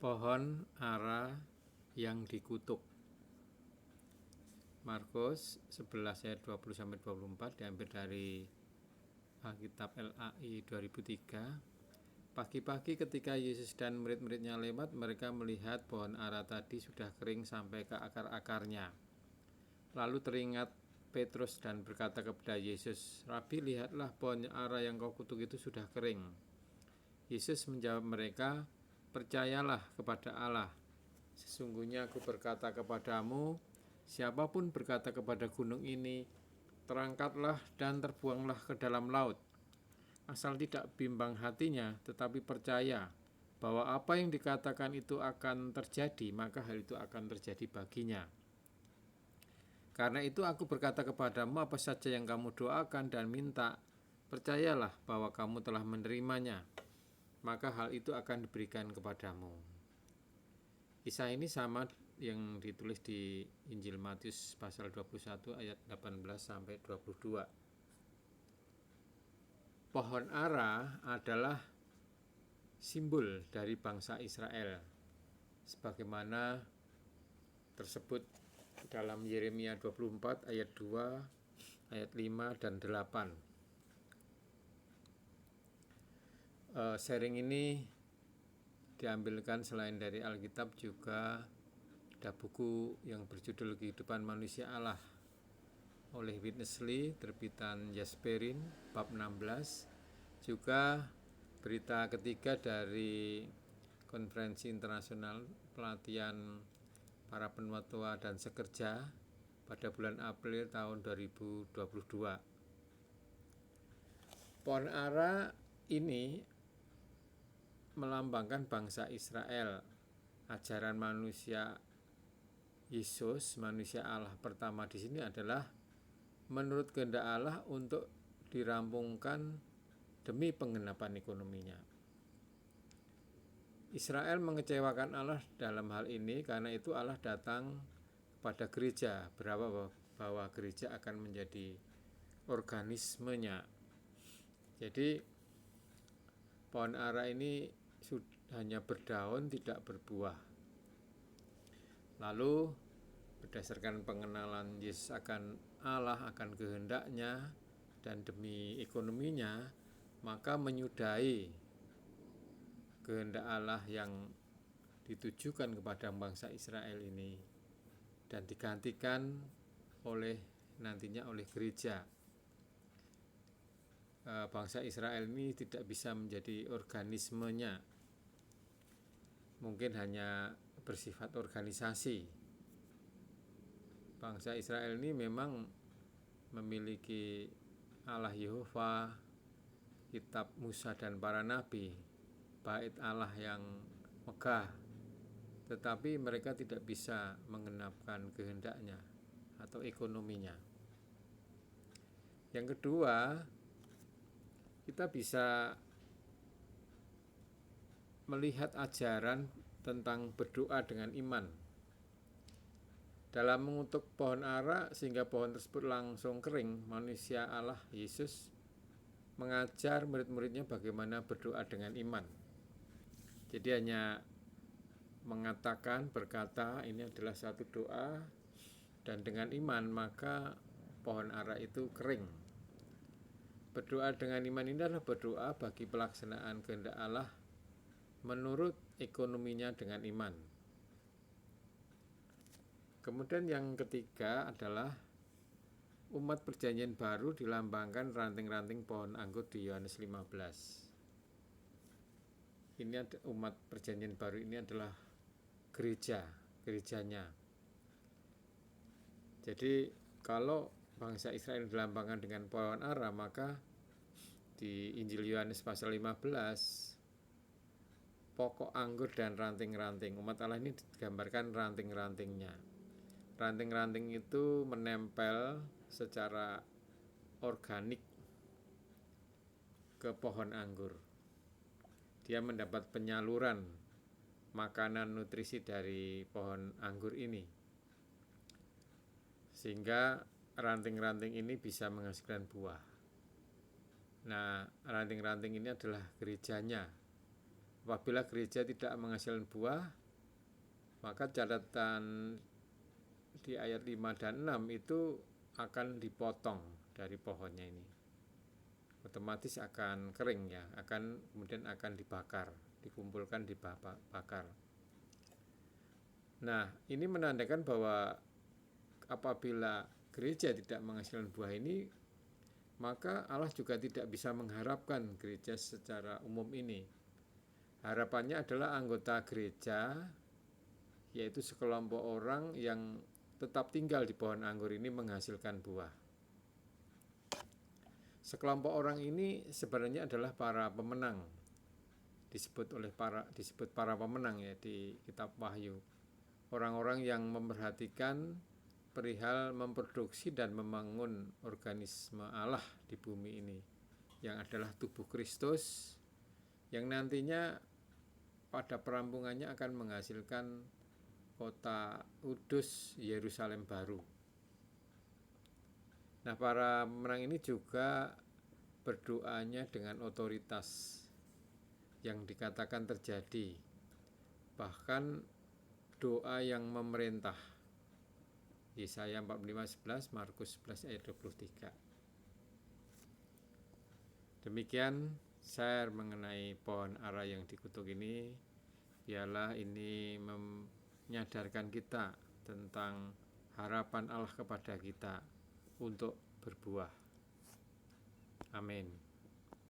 Pohon ara yang dikutuk. Markus 11 ayat 20-24 diambil dari Alkitab LAI 2003. Pagi-pagi ketika Yesus dan murid-muridnya lewat, mereka melihat pohon ara tadi sudah kering sampai ke akar-akarnya. Lalu teringat Petrus dan berkata kepada Yesus, "Rabi, lihatlah pohon ara yang kau kutuk itu sudah kering." Yesus menjawab mereka, "Percayalah kepada Allah. Sesungguhnya aku berkata kepadamu, siapapun berkata kepada gunung ini, terangkatlah dan terbuanglah ke dalam laut, asal tidak bimbang hatinya, tetapi percaya bahwa apa yang dikatakan itu akan terjadi, maka hal itu akan terjadi baginya. Karena itu aku berkata kepadamu, apa saja yang kamu doakan dan minta, percayalah bahwa kamu telah menerimanya, maka hal itu akan diberikan kepadamu." Kisah ini sama yang ditulis di Injil Matius pasal 21 ayat 18-22. Pohon ara adalah simbol dari bangsa Israel, sebagaimana tersebut dalam Yeremia 24 ayat 2, ayat 5 dan 8. Sharing ini diambilkan selain dari Alkitab juga ada buku yang berjudul Kehidupan Manusia Allah oleh Witness Lee, terbitan Jasperin, bab 16. Juga berita ketiga dari Konferensi Internasional Pelatihan Para Penutua dan Sekerja pada bulan April tahun 2022. Pohon ara ini melambangkan bangsa Israel. Ajaran manusia Yesus, manusia Allah pertama di sini adalah menurut kehendak Allah untuk dirampungkan demi penggenapan ekonominya. Israel mengecewakan Allah dalam hal ini, karena itu Allah datang pada gereja, bahwa gereja akan menjadi organismenya. Jadi pohon ara ini hanya berdaun, tidak berbuah. Lalu berdasarkan pengenalan Yesus akan Allah, akan kehendaknya, dan demi ekonominya, maka menyudahi kehendak Allah yang ditujukan kepada bangsa Israel ini dan digantikan nantinya oleh gereja. Bangsa Israel ini tidak bisa menjadi organismenya, mungkin hanya bersifat organisasi. Bangsa Israel ini memang memiliki Allah Yehova, kitab Musa dan para nabi, bait Allah yang megah, tetapi mereka tidak bisa menggenapkan kehendaknya atau ekonominya. Yang kedua, kita bisa melihat ajaran tentang berdoa dengan iman. Dalam mengutuk pohon ara sehingga pohon tersebut langsung kering, manusia Allah Yesus mengajar murid-muridnya bagaimana berdoa dengan iman. Jadi hanya mengatakan, berkata, ini adalah satu doa, dan dengan iman maka pohon ara itu kering. Berdoa dengan iman ini adalah berdoa bagi pelaksanaan kehendak Allah menurut ekonominya dengan iman. Kemudian yang ketiga adalah umat perjanjian baru dilambangkan ranting-ranting pohon anggur di Yohanes 15. Ini umat perjanjian baru ini adalah gerejanya. Jadi kalau bangsa Israel dilambangkan dengan pohon ara, maka di Injil Yohanes pasal 15 pokok anggur dan ranting-ranting. Umat Allah ini digambarkan ranting-rantingnya. Ranting-ranting itu menempel secara organik ke pohon anggur. Dia mendapat penyaluran makanan nutrisi dari pohon anggur ini, sehingga ranting-ranting ini bisa menghasilkan buah. Nah, ranting-ranting ini adalah gerejanya. Apabila gereja tidak menghasilkan buah, maka catatan di ayat 5 dan 6 itu akan dipotong dari pohonnya ini. Otomatis akan kering ya, kemudian akan dibakar, dikumpulkan dibakar. Nah, ini menandakan bahwa apabila gereja tidak menghasilkan buah ini, maka Allah juga tidak bisa mengharapkan gereja secara umum ini. Harapannya adalah anggota gereja, yaitu sekelompok orang yang tetap tinggal di pohon anggur ini menghasilkan buah. Sekelompok orang ini sebenarnya adalah para pemenang, disebut para pemenang ya di kitab Wahyu. Orang-orang yang memperhatikan perihal memproduksi dan membangun organisme Allah di bumi ini, yang adalah tubuh Kristus, yang nantinya pada perampungannya akan menghasilkan kota kudus Yerusalem baru. Nah, para pemenang ini juga berdoanya dengan otoritas yang dikatakan terjadi, bahkan doa yang memerintah. Yesaya 45:11, Markus 11 ayat 23. Demikian share mengenai pohon ara yang dikutuk ini. Biarlah ini menyadarkan kita tentang harapan Allah kepada kita untuk berbuah. Amin.